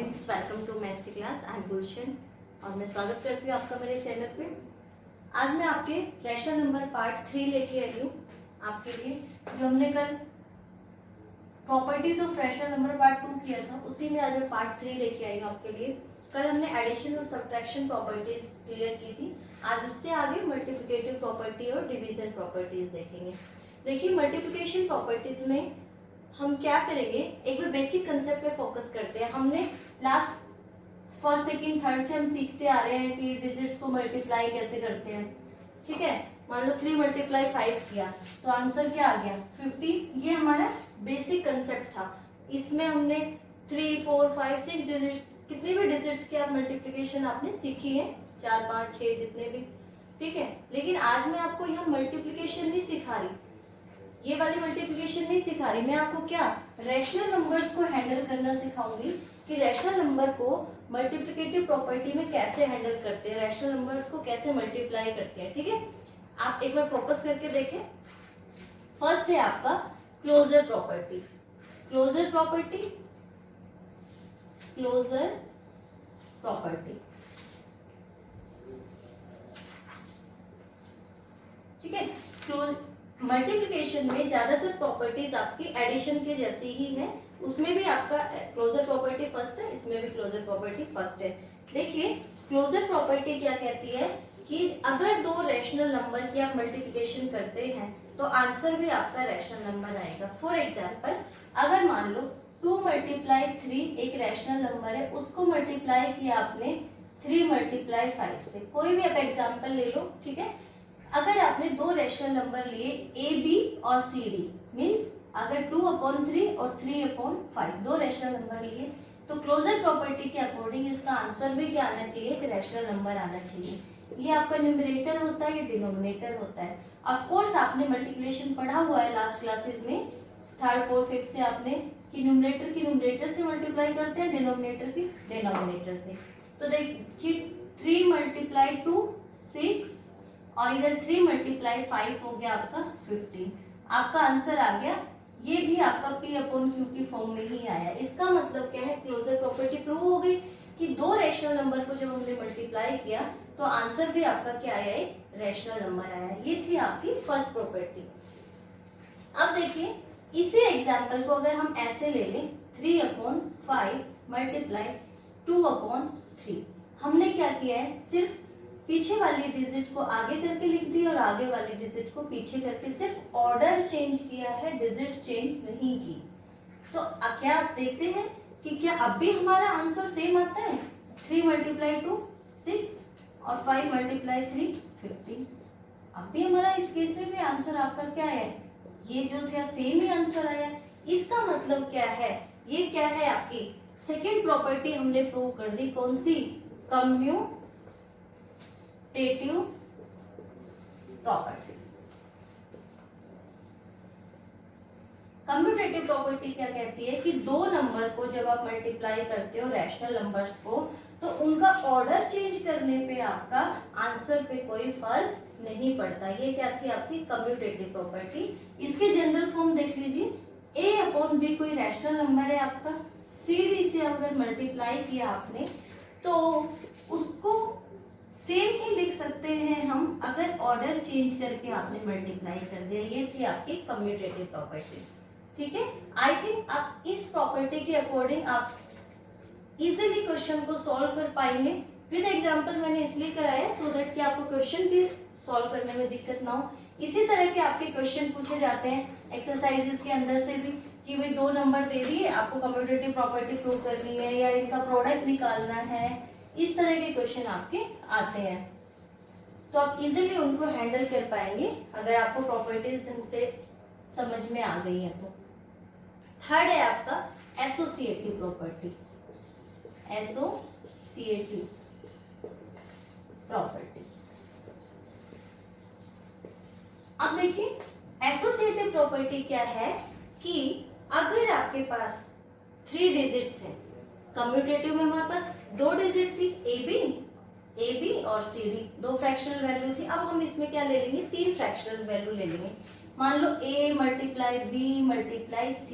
Friends, welcome to maths की class. I am गुलशन और मैं स्वागत करती हूँ आपका मेरे चैनल पे। आज मैं आपके रैशनल नंबर पार्ट 3 लेके आई हूँ आपके लिए। जो हमने कल properties of rational number part 2 किया था, उसी में आज मैं पार्ट 3 लेके आई हूँ आपके लिए। कल हमने एडिशन और सब्ट्रैक्शन प्रॉपर्टीज क्लियर की थी। आज उससे आगे मल्टीप्लिकेटिव प्रॉपर्टी और डिवीजन प्रॉपर्टीज देखेंगे। देखिए, मल्टीप्लिकेशन प्रॉपर्टीज में हम क्या करेंगे, एक बार बेसिक कंसेप्ट पे फोकस करते हैं। हमने लास्ट फर्स्ट सेकंड थर्ड से हम सीखते आ रहे हैं कि डिजिट्स को मल्टीप्लाई कैसे करते हैं। ठीक है, मान लो 3 × 5 किया तो आंसर क्या आ गया 50। ये हमारा बेसिक कंसेप्ट था। इसमें हमने 3, 4, 5, 6 डिजिट्स, कितने भी डिजिट्स की आप मल्टीप्लिकेशन आपने सीखी है, 4, 5, 6 जितने भी। ठीक है, लेकिन आज मैं आपको यहाँ मल्टीप्लिकेशन नहीं सिखा रही, ये वाली मल्टीप्लिकेशन नहीं सिखा रही। मैं आपको क्या रैशनल नंबर्स को हैंडल करना सिखाऊंगी कि रैशनल नंबर को मल्टीप्लिकेटिव प्रॉपर्टी में कैसे हैंडल करते हैं, रैशनल नंबर्स को कैसे मल्टीप्लाई करते हैं। ठीक है, आप एक बार फोकस करके देखें। फर्स्ट है आपका closure property. Closure property, closure property. ठीक है, मल्टीप्लिकेशन में ज्यादातर प्रॉपर्टीज आपकी एडिशन के जैसी ही है। उसमें भी आपका क्लोजर प्रॉपर्टी फर्स्ट है, इसमें भी क्लोजर प्रॉपर्टी फर्स्ट है। देखिए, क्लोजर प्रॉपर्टी क्या कहती है कि अगर दो रैशनल नंबर की आप मल्टीप्लिकेशन करते हैं तो आंसर भी आपका रैशनल नंबर आएगा। फॉर एग्जाम्पल, अगर मान लो 2 × 3 एक रैशनल नंबर है, उसको मल्टीप्लाई किया आपने 3 × 5 से। कोई भी आप एग्जाम्पल ले लो। ठीक है, अगर आपने दो रैशनल नंबर लिए ए बी और सी डी, मीन्स अगर 2/3 और 3/5 दो रैशनल नंबर लिए, तो क्लोजर प्रॉपर्टी के अकॉर्डिंग इसका आंसर भी क्या आना चाहिए, एक रैशनल नंबर आना चाहिए। ये आपका न्यूमरेटर होता है, ये डिनोमिनेटर होता है। ऑफ कोर्स आपने मल्टीप्लिकेशन पढ़ा हुआ है लास्ट क्लासेस में, 3rd 4th 5th से आपने कि न्यूमरेटर की न्यूमरेटर से मल्टीप्लाई करते हैं, डिनोमिनेटर की डिनोमिनेटर से। तो देखिए 3 × 2 6 और इधर 3 × 5 हो गया आपका 15। आपका आंसर आ गया। ये भी आपका P/Q की फॉर्म में ही आया। इसका मतलब क्या है, क्लोजर प्रॉपर्टी प्रूव हो गई कि दो रैशनल नंबर को जब हमने मल्टीप्लाई किया तो आंसर भी आपका क्या आया, एक रैशनल नंबर आया। ये थी आपकी फर्स्ट प्रॉपर्टी। अब देखिए, इसी एग्जाम्पल को अगर हम ऐसे ले लें, 3/5 × 2/3। हमने क्या किया है, सिर्फ पीछे वाली डिजिट को आगे करके लिख दी और आगे वाली डिजिट को पीछे करके, सिर्फ ऑर्डर चेंज किया है, डिजिट्स चेंज नहीं की। तो क्या आप देखते हैं कि क्या अब भी हमारा आंसर सेम आता है, 3 × 2 6 और 5 × 3 15। अब भी हमारा इस केस में भी आंसर आपका क्या है, ये जो था सेम ही आंसर आया। इसका मतलब क्या है, ये क्या है आपकी सेकेंड प्रॉपर्टी हमने प्रूव कर दी। कौन सी, कम्यूटेटिव प्रॉपर्टी। कम्यूटेटिव प्रॉपर्टी क्या कहती है कि दो नंबर को जब आप मल्टीप्लाई करते हो रैशनल नंबर्स को, तो उनका ऑर्डर चेंज करने पे आपका आंसर पे कोई फर्क नहीं पड़ता। ये क्या थी आपकी कम्यूटेटिव प्रॉपर्टी। इसके जनरल फॉर्म देख लीजिए, A/B कोई रैशनल नंबर है आपका, CD से अगर मल्टीप्लाई किया आपने तो उसको सेम ही लिख सकते हैं हम, अगर ऑर्डर चेंज करके आपने मल्टीप्लाई कर दिया। ये थी आपकी कम्यूटेटिव प्रॉपर्टी। ठीक है, आई थिंक आप इस प्रॉपर्टी के अकॉर्डिंग आप इजीली क्वेश्चन को सॉल्व कर पाएंगे। विद एग्जांपल मैंने इसलिए कराया सो दैट कि आपको क्वेश्चन भी सॉल्व करने में दिक्कत ना हो। इसी तरह के आपके क्वेश्चन पूछे जाते हैं एक्सरसाइजेस के अंदर से भी, कि भाई दो नंबर दे दिए, आपको कम्यूटेटिव प्रॉपर्टी प्रूव करनी है या इनका प्रोडक्ट निकालना है। इस तरह के क्वेश्चन आपके आते हैं, तो आप इजीली उनको हैंडल कर पाएंगे अगर आपको प्रॉपर्टीज ढंग से समझ में आ गई है तो। थर्ड है आपका एसोसिएटिव प्रॉपर्टी। Associative property. अब देखिए, एसोसिएटिव प्रॉपर्टी क्या है कि अगर आपके पास 3 डिजिट्स हैं, कम्यूटेटिव में हमारे पास 2 डिजिट थी, ए बी और सी डी, 2 फ्रैक्शनल वैल्यू थी। अब हम इसमें क्या ले लेंगे, 3 फ्रैक्शनल वैल्यू ले लेंगे। मान लो A × B × C,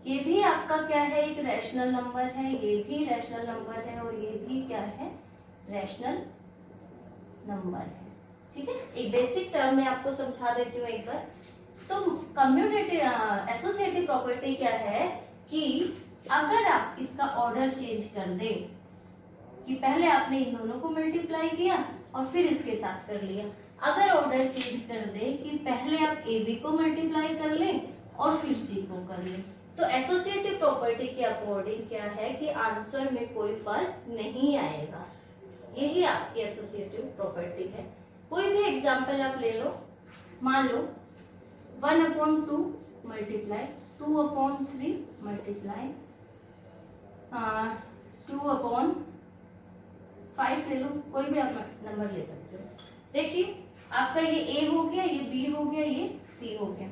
ये भी आपका क्या है, एक रैशनल नंबर है, ये भी रैशनल नंबर है और ये भी क्या है, रैशनल नंबर है। ठीक है, एक बेसिक टर्म में आपको समझा देती हूँ एक बार। तो कम्यूटेटिव एसोसिएटिव प्रॉपर्टी क्या है कि अगर आप इसका ऑर्डर चेंज कर दें कि पहले आपने इन दोनों को मल्टीप्लाई किया और फिर इसके साथ कर लिया, अगर ऑर्डर चेंज कर दें कि पहले आप ए बी को मल्टीप्लाई कर लें और फिर सी को कर लें, तो एसोसिएटिव प्रॉपर्टी के अकॉर्डिंग क्या है कि आंसर में कोई फर्क नहीं आएगा। यही आपकी एसोसिएटिव प्रॉपर्टी है। कोई भी एग्जांपल आप ले लो, मान लो 1/2 मल्टीप्लाई 2/3 मल्टीप्लाई 2/5 ले लो, कोई भी आप नंबर ले सकते हो। देखिए आपका ये ए हो गया, ये बी हो गया, ये सी हो गया।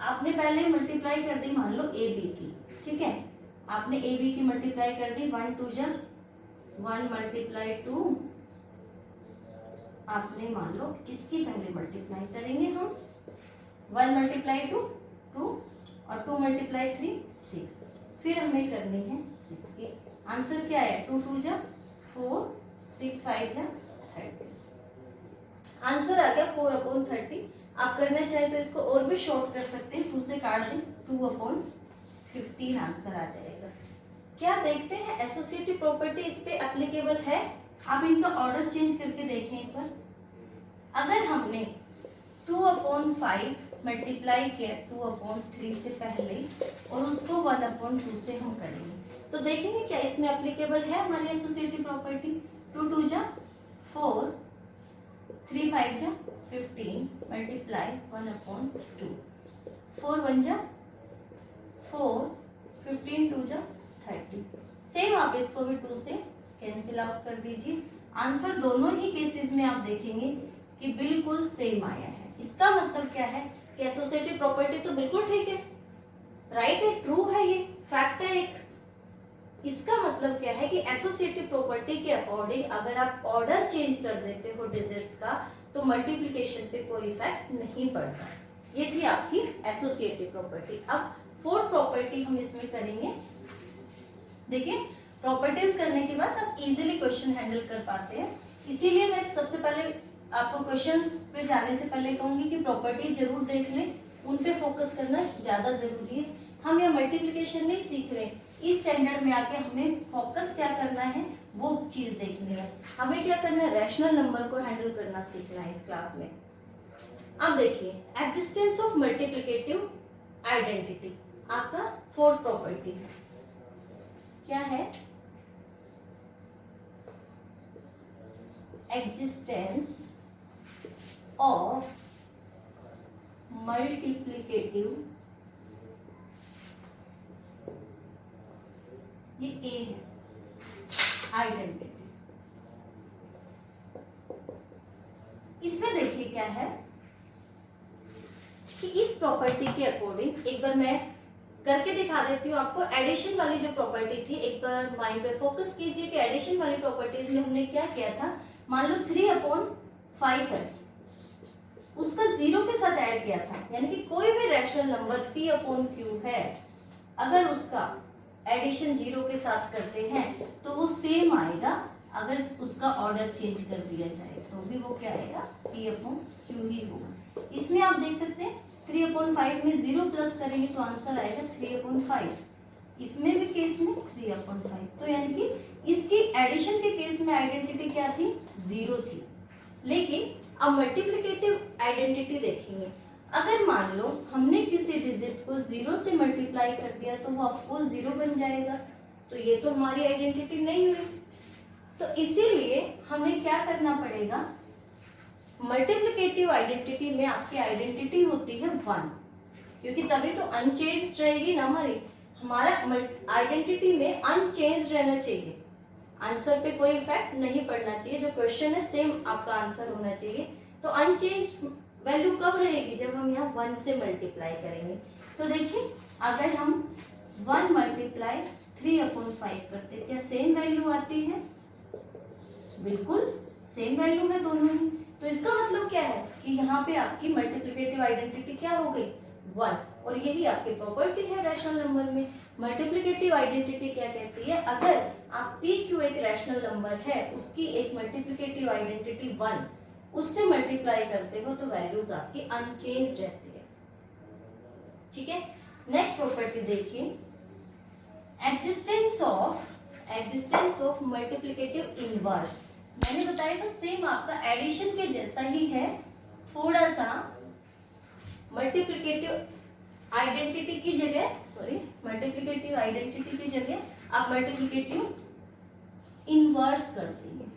आपने पहले मल्टीप्लाई कर दी मान लो ए बी की, ठीक है, आपने ए बी की मल्टीप्लाई कर दी, 1 2 जा 1 मल्टीप्लाई 2, आपने मान लो इसकी पहले मल्टीप्लाई करेंगे हम, 1 मल्टीप्लाई 2 2 और 2 मल्टीप्लाई 3 6, फिर हमें करनी है इसके। आंसर क्या है, 2 2 जा 4 6 5 जा 30, आंसर आ गया 4/30। आप करना चाहे तो इसको और भी शॉर्ट कर सकते हैं, 2 से काट दें 2/15 आंसर आ जाएगा। क्या देखते हैं एसोसिएटिव प्रॉपर्टी इस पे एप्लीकेबल है। आप इनका ऑर्डर चेंज करके देखें एक बार। अगर हमने 2/5 मल्टीप्लाई किया 2/3 से पहले और उसको 1/2 से हम करेंगे तो देखेंगे क्या इसमें एप्लीकेबल है हमारी एसोसिएटिव प्रॉपर्टी। 2 2 जा 4 3 5 जा 15 मल्टीप्लाई 1/2, 4 1 जा 4 15 2 जा 30। सेम आप इसको भी 2 से कैंसिल आउट कर दीजिए। आंसर दोनों ही केसेस में आप देखेंगे कि बिल्कुल सेम आया है। इसका मतलब क्या है कि एसोसिएटिव प्रॉपर्टी तो बिल्कुल ठीक है, राइट है, ट्रू है, ये फैक्ट है एक। इसका मतलब क्या है कि एसोसिएटिव प्रॉपर्टी के अकॉर्डिंग अगर आप ऑर्डर चेंज कर देते हो डिजिट्स का तो मल्टीप्लिकेशन पे कोई इफेक्ट नहीं पड़ता। ये थी आपकी एसोसिएटिव प्रॉपर्टी। अब फोर्थ प्रॉपर्टी हम इसमें करेंगे। देखिए प्रॉपर्टीज करने के बाद आप इजीली क्वेश्चन हैंडल कर पाते हैं, इसीलिए मैं सबसे पहले आपको क्वेश्चंस पे जाने से पहले कहूंगी कि प्रॉपर्टी जरूर देख लें, उन पे फोकस करना ज्यादा जरूरी है। हम यह मल्टीप्लिकेशन नहीं सीख रहे, इस स्टैंडर्ड में आके हमें फोकस क्या करना है वो चीज देखनी है। हमें क्या करना है, रैशनल नंबर को हैंडल करना सीखना है इस क्लास में। अब देखिए एग्जिस्टेंस ऑफ मल्टीप्लिकेटिव आइडेंटिटी आपका फोर्थ प्रॉपर्टी है। क्या है, एग्जिस्टेंस ऑफ मल्टीप्लिकेटिव, ये ए है, आइडेंटिटी। इसमें देखिए क्या है कि इस प्रॉपर्टी के अकॉर्डिंग एक बार मैं करके दिखा देती हूँ आपको। एडिशन वाली जो प्रॉपर्टी थी एक बार माइंड पे फोकस कीजिए कि एडिशन वाली प्रॉपर्टीज में हमने क्या किया था। मान लो 3/5 है, उसका 0 के साथ ऐड किया था, यानी कि कोई भी रैशनल नंबर p/q है, अगर उसका एडिशन 0 के साथ करते हैं तो वो सेम आएगा। अगर उसका ऑर्डर चेंज कर दिया जाए तो भी वो क्या आएगा, p/q ही होगा। इसमें आप देख सकते हैं 3/5 में 0 प्लस करेंगे तो आंसर आएगा 3/5। इसमें भी केस में 3/5, तो यानी कि इसकी एडिशन के केस में आइडेंटिटी क्या थी, 0 थी। लेकिन अब मल्टीप्लिकेटिव आइडेंटिटी देखेंगे। अगर मान लो हमने किसी डिजिट को 0 से मल्टीप्लाई कर दिया तो वो ऑफकोर्स 0 बन जाएगा, तो ये तो हमारी आइडेंटिटी नहीं हुई। तो इसीलिए हमें क्या करना पड़ेगा, मल्टीप्लिकेटिव आइडेंटिटी में आपकी आइडेंटिटी होती है 1, क्योंकि तभी तो अनचेंज्ड रहेगी ना हमारा आइडेंटिटी में अनचेंज्ड रहना चाहिए, आंसर पे कोई इफेक्ट नहीं पड़ना चाहिए। जो क्वेश्चन है सेम आपका आंसर होना चाहिए। तो अनचेंज्ड वैल्यू कब रहेगी, जब हम यहाँ 1 से मल्टीप्लाई करेंगे। तो देखिए अगर हम 1 मल्टीप्लाई 3/5 करते क्या सेम वैल्यू आती है, बिल्कुल सेम वैल्यू है दोनों ही। तो इसका मतलब क्या है कि यहाँ पे आपकी मल्टीप्लिकेटिव आइडेंटिटी क्या हो गई, 1, और यही आपकी प्रॉपर्टी है रैशनल नंबर में। मल्टीप्लिकेटिव आइडेंटिटी क्या कहती है, अगर आप पी क्यू एक रैशनल नंबर है, उसकी एक मल्टीप्लिकेटिव आइडेंटिटी 1, उससे मल्टीप्लाई करते हो तो वैल्यूज आपकी अनचेंज्ड रहती है। ठीक है, नेक्स्ट प्रॉपर्टी देखिए, एग्जिस्टेंस ऑफ मल्टीप्लिकेटिव इनवर्स। मैंने बताया था सेम आपका एडिशन के जैसा ही है, थोड़ा सा मल्टीप्लिकेटिव आइडेंटिटी की जगह आप मल्टीप्लिकेटिव इनवर्स करती हैं।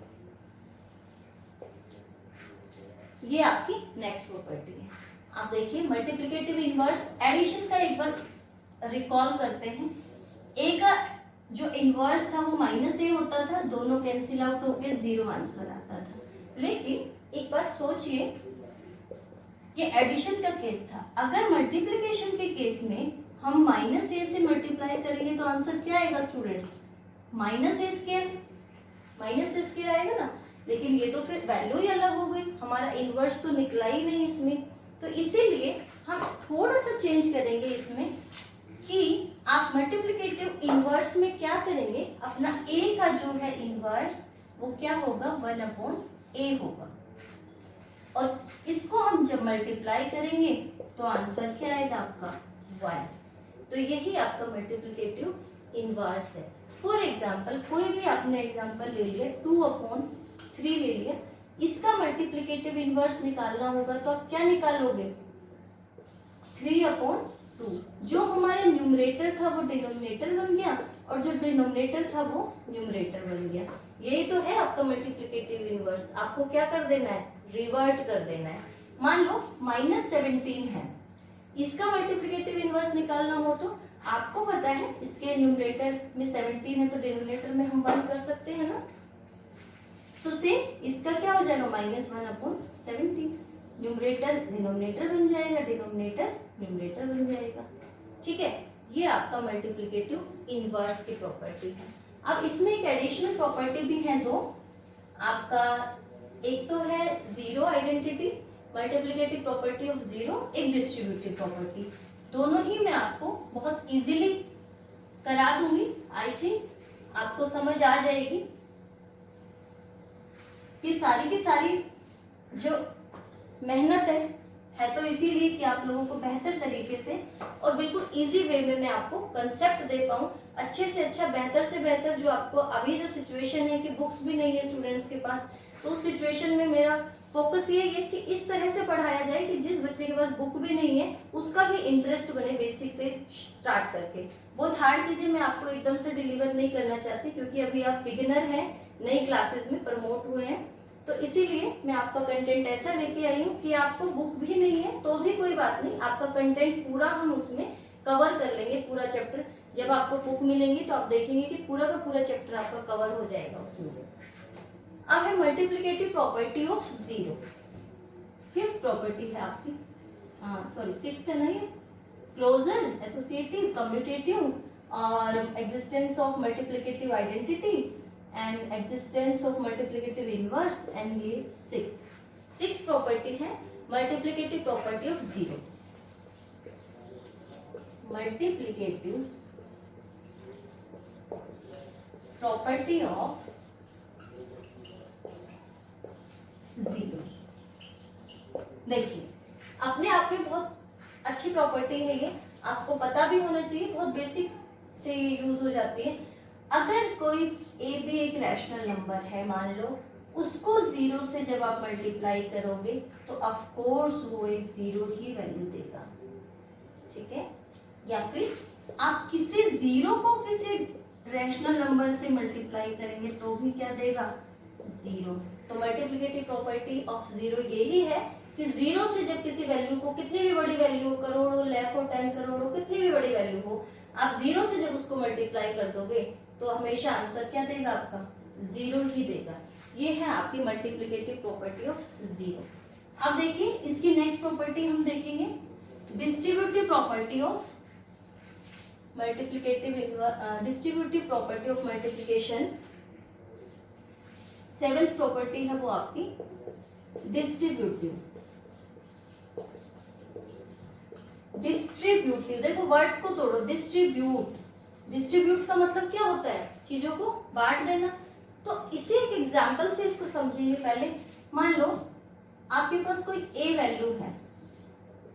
ये आपकी नेक्स्ट प्रॉपर्टी है। आप देखिए मल्टीप्लिकेटिव इनवर्स एडिशन का एक बार रिकॉल करते हैं। ए का जो इनवर्स था वो -a होता था, दोनों कैंसिल आउट होकर 0 आंसर आता था। लेकिन एक बात सोचिए, ये एडिशन का केस था, अगर मल्टीप्लिकेशन के केस में हम -a से मल्टीप्लाई करेंगे तो आंसर क्या आएगा स्टूडेंट्स, -a² आएगा ना। लेकिन ये तो फिर वैल्यू ही अलग हो गई, हमारा इनवर्स तो निकला ही नहीं इसमें। तो इसीलिए हम थोड़ा सा चेंज करेंगे इसमें कि आप मल्टीप्लिकेटिव इनवर्स में क्या करेंगे, अपना a का जो है इनवर्स वो क्या होगा, 1/a होगा, और इसको हम जब मल्टीप्लाई करेंगे तो आंसर क्या आएगा आपका 1। तो यही आपका मल्टीप्लिकेटिव इनवर्स है। फॉर एग्जाम्पल कोई भी आपने एग्जाम्पल ले लिया, 2/3 ले लिया, इसका मल्टीप्लिकेटिव इनवर्स निकालना होगा तो आप क्या निकालोगे, 3/2। जो हमारे न्यूमरेटर था वो डिनोमिनेटर बन गया, और जो डिनोमिनेटर था वो न्यूमरेटर बन गया। यही तो है आपका मल्टीप्लिकेटिव इनवर्स। आपको क्या कर देना है, रिवर्ट कर देना है। मान लो -17 है, इसका मल्टीप्लिकेटिव इनवर्स निकालना हो तो आपको पता है इसके न्यूमरेटर में 17 है तो डिनोमिनेटर में हम 1 कर सकते हैं ना। तो सेम इसका क्या हो जाएगा, -1/17, न्यूमरेटर डिनोमिनेटर बन जाएगा, डिनोमिनेटर न्यूमरेटर बन जाएगा। ठीक है, ये आपका मल्टीप्लिकेटिव इनवर्स की प्रॉपर्टी है। अब इसमें एक एडिशनल प्रॉपर्टी भी है दो आपका, एक तो है zero identity, multiplicative property of zero, एक डिस्ट्रीब्यूटिव प्रॉपर्टी। दोनों ही मैं आपको बहुत इजीली करा दूंगी, आई थिंक आपको समझ आ जाएगी कि सारी की सारी जो मेहनत है तो इसीलिए कि आप लोगों को बेहतर तरीके से और बिल्कुल इजी वे में मैं आपको कंसेप्ट दे पाऊं, अच्छे से अच्छा, बेहतर से बेहतर। जो आपको अभी जो सिचुएशन है कि बुक्स भी नहीं है स्टूडेंट्स के पास, तो उस सिचुएशन में मेरा फोकस ये है कि इस तरह से पढ़ाया जाए कि जिस बच्चे के पास बुक भी नहीं है उसका भी इंटरेस्ट बने, बेसिक से स्टार्ट करके। बहुत हार्ड चीजें मैं आपको एकदम से डिलीवर नहीं करना चाहती, क्योंकि अभी आप बिगिनर हैं, नई क्लासेस में प्रमोट हुए हैं, तो इसीलिए मैं आपका कंटेंट ऐसा लेके आई हूँ कि आपको बुक भी नहीं है तो भी कोई बात नहीं, आपका कंटेंट पूरा हम उसमें कवर कर लेंगे, पूरा चैप्टर। जब आपको बुक मिलेंगी तो आप देखेंगे कि पूरा का पूरा चैप्टर आपका कवर हो जाएगा उसमें। अब है multiplicative property of zero, fifth property है आपकी, सिक्स्थ है ना ये, क्लोजर, एसोसिएटिव, कम्यूटेटिव और existence of multiplicative identity and existence of multiplicative inverse, and ये सिक्स्थ प्रॉपर्टी है multiplicative property of zero. Multiplicative property of zero. देखिए अपने आप में बहुत अच्छी प्रॉपर्टी है ये, आपको पता भी होना चाहिए, बहुत बेसिक से यूज हो जाती है। अगर कोई ए भी एक रैशनल नंबर है, मान लो उसको जीरो से जब आप मल्टीप्लाई करोगे तो ऑफ कोर्स वो एक जीरो ही वैल्यू देगा, ठीक है। या फिर आप किसी जीरो को किसी रैशनल नंबर से मल्टीप्लाई करेंगे तो भी क्या देगा, जीरो। तो मल्टीप्लिकेटिव प्रॉपर्टी ऑफ जीरो यही है कि जीरो से जब किसी वैल्यू को, कितनी भी बड़ी वैल्यू हो, करोड़ हो, लाख हो, 10 करोड़ हो, कितनी भी बड़ी वैल्यू हो, आप जीरो से जब उसको मल्टीप्लाई कर दोगे तो हमेशा आंसर क्या देगा आपका, जीरो ही देगा। ये है आपकी मल्टीप्लिकेटिव प्रॉपर्टी ऑफ जीरो। अब देखिए इसकी नेक्स्ट प्रॉपर्टी हम देखेंगे, distributive property of distributive property of multiplication. Seventh property है वो आपकी डिस्ट्रीब्यूटिव डिस्ट्रीब्यूटिव, देखो वर्ड्स को तोड़ो, डिस्ट्रीब्यूट, डिस्ट्रीब्यूट का मतलब क्या होता है, चीजों को बांट देना। तो इसे एक एग्जांपल से इसको समझेंगे। पहले मान लो आपके पास कोई ए वैल्यू है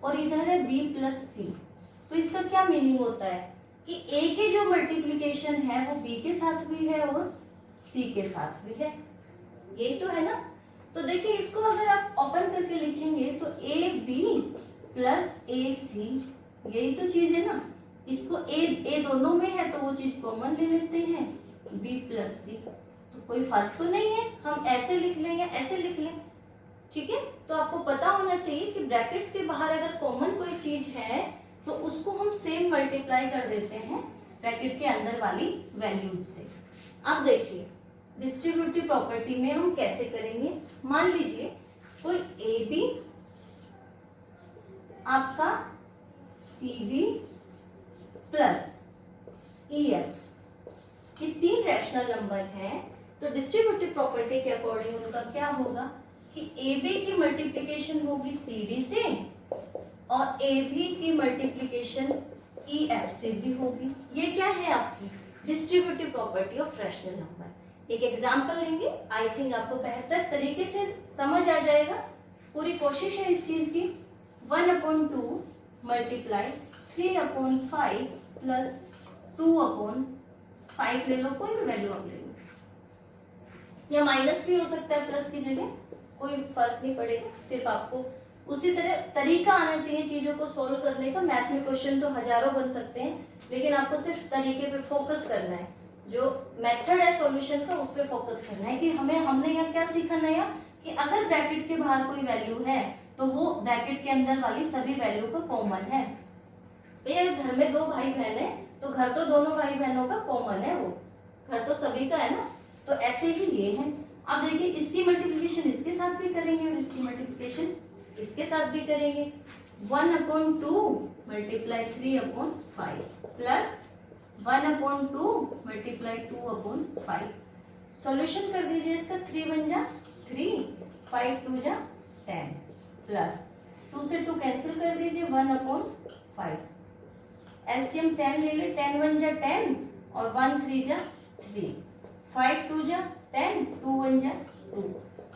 और इधर है बी प्लस सी, तो इसका क्या मीनिंग होता है कि ए के जो मल्टीप्लीकेशन है वो बी के साथ भी है और सी के साथ भी है, यही तो है ना। तो देखिए इसको अगर आप ओपन करके लिखेंगे तो ए बी प्लस ए सी, यही तो चीज है ना। इसको ए दोनों में है तो वो चीज कॉमन ले लेते हैं, बी प्लस सी, तो कोई फर्क तो नहीं है, हम ऐसे लिख लें या ऐसे लिख लें, ठीक है। तो आपको पता होना चाहिए कि ब्रैकेट्स के बाहर अगर कॉमन कोई चीज है तो उसको हम सेम मल्टीप्लाई कर देते हैं ब्रैकेट के अंदर वाली वैल्यूज से। अब देखिए डिस्ट्रीब्यूटिव प्रॉपर्टी में हम कैसे करेंगे। मान लीजिए कोई ए बी आपका C B plus E F, ये तीन रैशनल नंबर हैं, तो डिस्ट्रीब्यूटिव प्रॉपर्टी के अकॉर्डिंग उनका क्या होगा कि ए बी की मल्टीप्लीकेशन होगी सी डी से और ए बी की मल्टीप्लीकेशन ई एफ से भी होगी। ये क्या है आपकी distributive property of rational number. एक एग्जांपल लेंगे, आई थिंक आपको बेहतर तरीके से समझ आ जाएगा। पूरी कोशिश है इस चीज की। 1/2 मल्टीप्लाई 3/5 प्लस 2/5 ले लो, कोई भी वैल्यू आप ले लो, या माइनस भी हो सकता है प्लस की जगह, कोई फर्क नहीं पड़ेगा। सिर्फ आपको उसी तरह तरीका आना चाहिए चीजों को सोल्व करने का। मैथ में क्वेश्चन तो हजारों बन सकते हैं, लेकिन आपको सिर्फ तरीके पे फोकस करना है। जो मेथड है सॉल्यूशन का उस पर फोकस करना है कि हमने यहाँ क्या सीखा नया, कि अगर ब्रैकेट के बाहर कोई वैल्यू है तो वो ब्रैकेट के अंदर वाली सभी वैल्यू का कॉमन है। भैया घर में दो भाई बहन है तो घर तो दोनों भाई बहनों का कॉमन है, वो घर तो सभी का है ना। तो ऐसे ही ये है। अब देखिए इसकी मल्टीप्लिकेशन इसके साथ भी करेंगे और इसकी मल्टीप्लिकेशन इसके साथ भी करेंगे। 1/2 मल्टीप्लाई 3/5 प्लस 1/2 मल्टीप्लाई 2/5। सॉल्यूशन कर दीजिए इसका। 3 1 जा 3, 5 2 जा 10 प्लस 2 से 2 कैंसिल कर दीजिए 1/5। एलसीएम 10 ले ले, 10 1 जा 10 और 1 3 जा 3, 5 2 जा 10, 2 1 जा 2।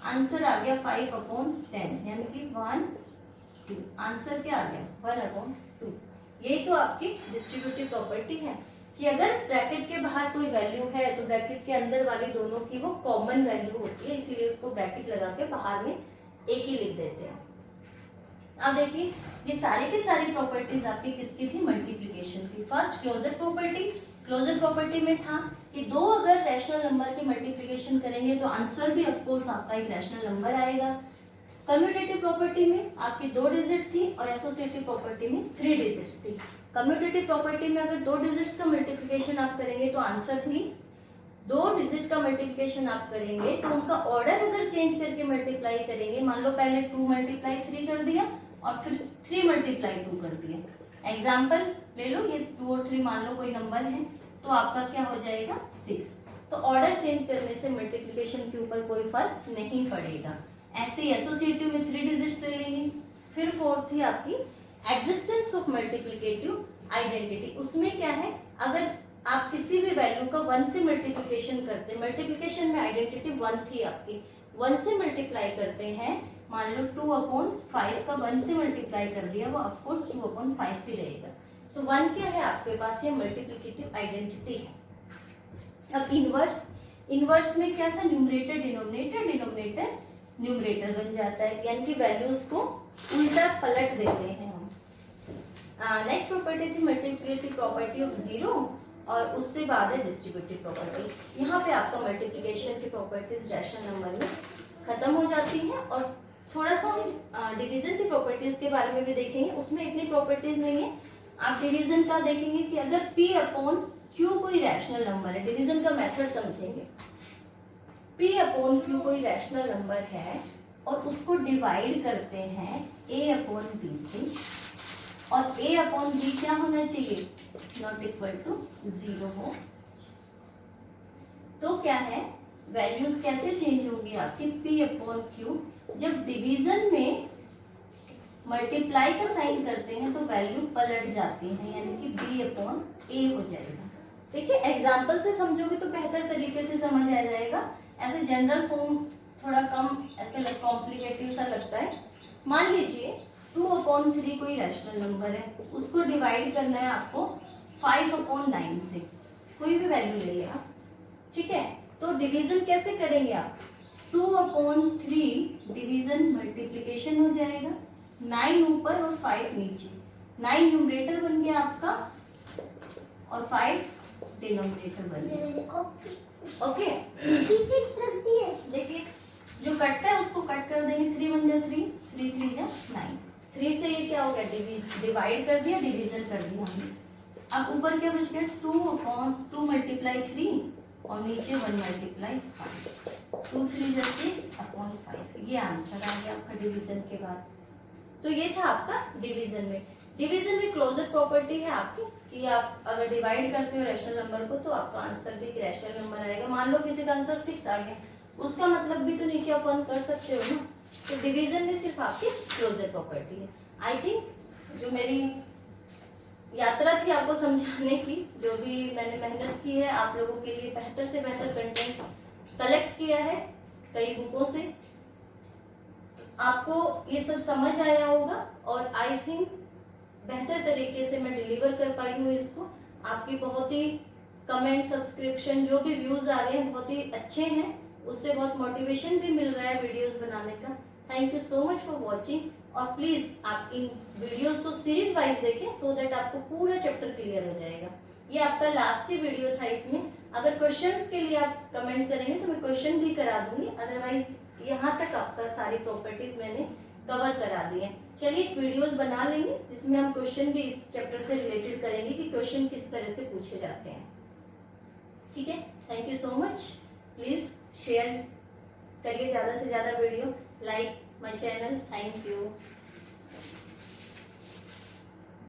आंसर आ गया 5/10, यानी कि 1 2। आंसर क्या आ गया 1/2। यही तो आपकी डिस्ट्रीब्यूटिव प्रॉपर्टी है कि अगर ब्रैकेट के बाहर कोई वैल्यू है तो ब्रैकेट के अंदर वाली दोनों की वो कॉमन वैल्यू होती है, इसीलिए उसको ब्रैकेट लगा के बाहर में एक ही लिख देते हैं। अब देखिए ये सारी की सारी प्रॉपर्टीज आपकी किसकी थी, मल्टीप्लिकेशन की। First closure property, closure property में था कि दो अगर रैशनल नंबर की मल्टीप्लिकेशन करेंगे तो आंसर भी ऑफ कोर्स आपका एक रैशनल नंबर आएगा। कम्यूटेटिव प्रॉपर्टी में आपकी 2 डिजिट थी और एसोसिएटिव प्रॉपर्टी में 3 डिजिट्स थी। कम्यूटेटिव प्रॉपर्टी में अगर 2 डिजिट्स का मल्टीप्लिकेशन आप करेंगे तो आंसर भी 2 डिजिट का मल्टीप्लिकेशन आप करेंगे तो उनका ऑर्डर अगर चेंज करके मल्टीप्लाई करेंगे, मान लो पहले 2 मल्टीप्लाई 3 कर दिया और फिर 3 मल्टीप्लाई 2 कर दिया। एग्जाम्पल ले लो, ये 2 और 3 मान लो कोई नंबर है तो आपका क्या हो जाएगा 6। तो ऑर्डर चेंज करने से मल्टीप्लिकेशन के ऊपर कोई फर्क नहीं पड़ेगा। ऐसे ही एसोसिएटिव में 3 डिजिट्स ले लेंगे। फिर फोर्थ थी आपकी एग्जिस्टेंस ऑफ मल्टीप्लिकेटिव आइडेंटिटी। उसमें क्या है, अगर आप किसी भी वैल्यू का 1 से मल्टीप्लिकेशन करते हैं, मल्टीप्लिकेशन में आइडेंटिटी 1 थी आपकी, 1 से मल्टीप्लाई करते हैं, मान लो 2/5 का 1 से मल्टीप्लाई कर दिया, वो ऑफ कोर्स 2/5 ही रहेगा। तो 1 क्या है आपके पास, ये मल्टीप्लिकेटिव आइडेंटिटी है। अब इनवर्स, इनवर्स में क्या था, न्यूमरेटर डिनोमिनेटर, डिनोमिनेटर न्यूमरेटर बन जाता है, यानी कि वैल्यूज को उल्टा पलट देते हैं हम। नेक्स्ट प्रॉपर्टी थी मल्टीप्लिकेटिव प्रॉपर्टी ऑफ 0 और उससे बाद है डिस्ट्रीब्यूटिव प्रॉपर्टी। यहाँ पे आपका मल्टीप्लिकेशन की प्रॉपर्टीज रैशनल नंबर में खत्म हो जाती हैं और थोड़ा सा हम डिवीजन की प्रॉपर्टीज के बारे में भी देखेंगे। उसमें इतनी प्रॉपर्टीज नहीं है। आप डिवीजन का देखेंगे कि अगर P/Q कोई रैशनल नंबर है, डिवीजन का मेथड समझेंगे। P/Q कोई रैशनल नंबर है और उसको डिवाइड करते हैं A/B से, और A/B क्या होना चाहिए, नॉट इक्वल टू 0 हो। तो क्या है, वैल्यूज कैसे चेंज होगी आपकी P/Q, जब डिवीजन में मल्टीप्लाई का साइन करते हैं तो वैल्यू पलट जाती है, यानी कि b अपॉन a हो जाएगा। देखिए एग्जाम्पल से समझोगे तो बेहतर तरीके से समझ आ जाएगा, ऐसे जनरल फॉर्म थोड़ा कम ऐसे कॉम्प्लिकेटिव सा लगता है। मान लीजिए 2/3 कोई रैशनल नंबर है, उसको डिवाइड करना है आपको 5/9 से, कोई भी वैल्यू ले लिया, ठीक है। तो डिवीजन कैसे करेंगे आप, 2/3 डिवीजन मल्टीप्लिकेशन हो जाएगा, 9 ऊपर और 5 नीचे, 9 न्यूमरेटर बन गया आपका और 5 डिनोमिनेटर बन गया। ओके देखिए जो कटता है उसको कट कर देंगे, 3 1 जा 3, 3 3 जा 9, 3 से ये क्या हो गया, डिवाइड कर दिया, डिवीजन कर दिया हमने। अब ऊपर क्या बच गया, 2/2 मल्टीप्लाई 3 और नीचे 1 मल्टीप्लाई 5, 2 3 जा 6/5, ये आंसर आ गया आपका डिवीजन के बाद। तो ये था आपका डिवीजन में। डिवीजन में क्लोजर प्रॉपर्टी है आपकी कि आप अगर डिवाइड करते हो रैशनल नंबर को तो आपका आंसर भी एक रैशनल नंबर आएगा। मान लो किसी का आंसर 6 आ गया, उसका मतलब भी तो नीचे आप 1 कर सकते हो ना। तो डिवीजन में सिर्फ आपकी क्लोजर प्रॉपर्टी है। आई थिंक जो मेरी यात्रा थी आपको समझाने की, जो भी मैंने मेहनत की है आप लोगों के लिए बेहतर से बेहतर कंटेंट कलेक्ट किया है कई बुकों से, आपको ये सब समझ आया होगा और आई थिंक बेहतर तरीके से मैं डिलीवर कर पाई हूँ इसको। आपकी बहुत ही कमेंट, सब्सक्रिप्शन, जो भी व्यूज आ रहे हैं बहुत ही अच्छे हैं, उससे बहुत मोटिवेशन भी मिल रहा है वीडियोस बनाने का। Thank you so much for watching, और प्लीज आप इन वीडियोस को सीरीज वाइज देखें सो दैट आपको पूरा चैप्टर क्लियर हो जाएगा। ये आपका लास्ट ही वीडियो था, इसमें अगर क्वेश्चंस के लिए आप कमेंट करेंगे तो मैं क्वेश्चन भी करा दूंगी, अदरवाइज यहाँ तक आपका सारी प्रॉपर्टीज मैंने कवर करा दी है। चलिए एक वीडियोस बना लेंगे जिसमें हम क्वेश्चन भी इस चैप्टर से रिलेटेड करेंगे कि क्वेश्चन किस तरह से पूछे जाते हैं, ठीक है। Thank you so much, please share करिए ज़्यादा से ज़्यादा video, like my channel, thank you.